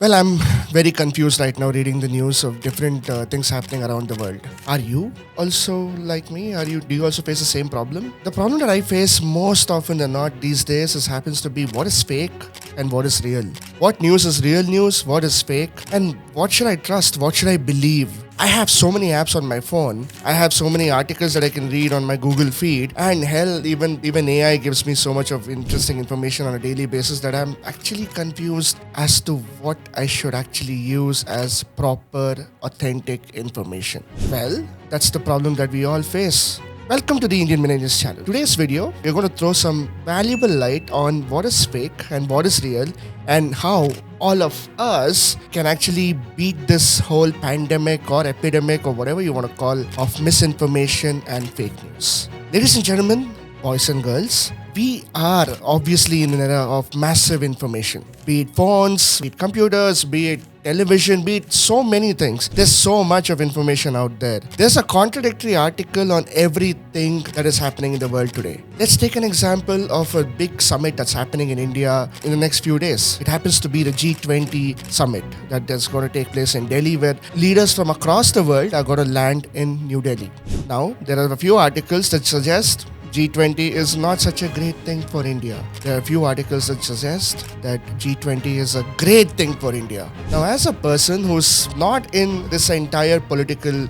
Well, I'm very confused right now reading the news of different things happening around the world. Are you also like me? Do you also face the same problem? The problem that I face most often than not these days happens to be what is fake and what is real. What news is real news, what is fake, and what should I trust? What should I believe? I have so many apps on my phone. I have so many articles that I can read on my Google feed. And hell, even AI gives me so much of interesting information on a daily basis that I'm actually confused as to what I should actually use as proper, authentic information. Well, that's the problem that we all face. Welcome to the Indian Millennials channel. Today's video, we're going to throw some valuable light on what is fake and what is real and how all of us can actually beat this whole pandemic or epidemic or whatever you want to call of misinformation and fake news. Ladies and gentlemen, boys and girls, we are obviously in an era of massive information. Be it phones, be it computers, be it television, be it so many things. There's so much of information out there. There's a contradictory article on everything that is happening in the world today. Let's take an example of a big summit that's happening in India in the next few days. It happens to be the G20 summit that is going to take place in Delhi, where leaders from across the world are going to land in New Delhi. Now, there are a few articles that suggest G20 is not such a great thing for India. There are a few articles that suggest that G20 is a great thing for India. Now, as a person who's not in this entire political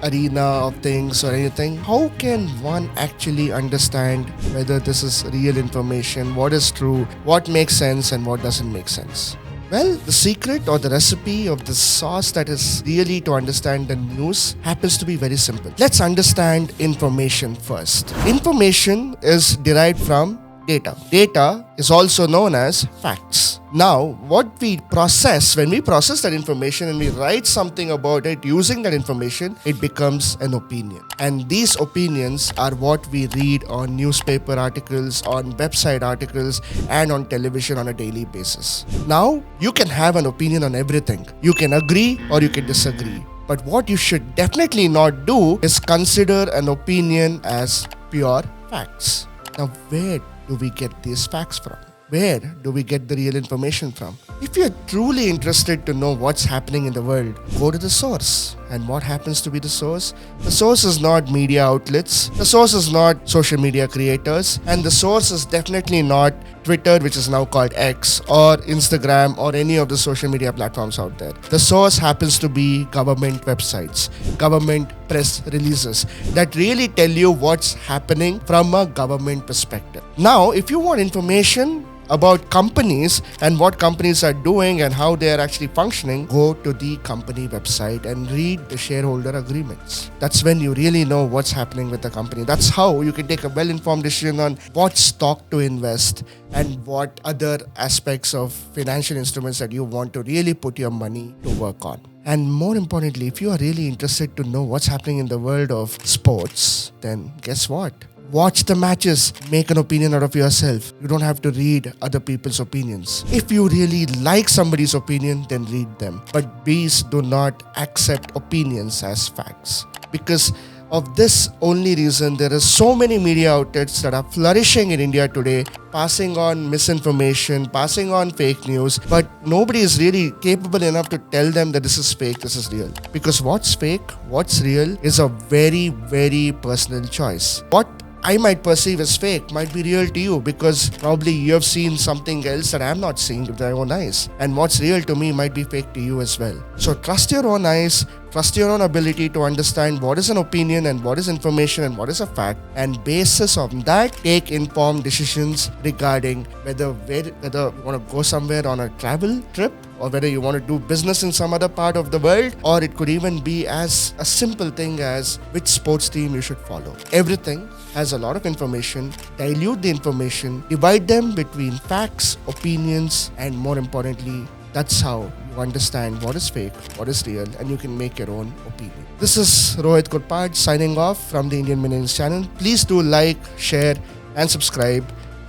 arena of things or anything, how can one actually understand whether this is real information, what is true, what makes sense and what doesn't make sense? Well, the secret or the recipe of the sauce that is really to understand the news happens to be very simple. Let's understand information first. Information is derived from data. Data is also known as facts. Now, what we process, when we process that information and we write something about it using that information, it becomes an opinion. And these opinions are what we read on newspaper articles, on website articles, and on television on a daily basis. Now, you can have an opinion on everything. You can agree or you can disagree. But what you should definitely not do is consider an opinion as pure facts. Now, where do we get these facts from? Where do we get the real information from? If you're truly interested to know what's happening in the world, go to the source. And what happens to be the source? The source is not media outlets. The source is not social media creators. And the source is definitely not Twitter, which is now called X, or Instagram, or any of the social media platforms out there. The source happens to be government websites, government press releases that really tell you what's happening from a government perspective. Now, if you want information about companies and what companies are doing and how they are actually functioning, go to the company website and read the shareholder agreements. That's when you really know what's happening with the company. That's how you can take a well-informed decision on what stock to invest and what other aspects of financial instruments that you want to really put your money to work on. And more importantly, if you are really interested to know what's happening in the world of sports, then guess what? Watch the matches, make an opinion out of yourself. You don't have to read other people's opinions. If you really like somebody's opinion, then read them. But please do not accept opinions as facts. Because of this only reason, there are so many media outlets that are flourishing in India today, passing on misinformation, passing on fake news, but nobody is really capable enough to tell them that this is fake, this is real. Because what's fake, what's real is a very, very personal choice. What I might perceive as fake might be real to you because probably you have seen something else that I'm not seeing with my own eyes. And what's real to me might be fake to you as well. So trust your own eyes, trust your own ability to understand what is an opinion and what is information and what is a fact. And basis on that, take informed decisions regarding whether you want to go somewhere on a travel trip, or whether you want to do business in some other part of the world, or it could even be as a simple thing as which sports team you should follow. Everything has a lot of information. Dilute the information, divide them between facts, opinions, and more importantly, that's how you understand what is fake, what is real, and you can make your own opinion. This is Rohit Kurpad signing off from the Indian Millennials channel. Please do like, share, and subscribe.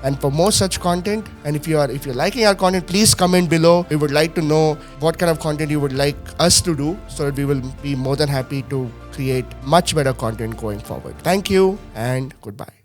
And for more such content, and if you're liking our content, please comment below. We would like to know what kind of content you would like us to do, so that we will be more than happy to create much better content going forward. Thank you and goodbye.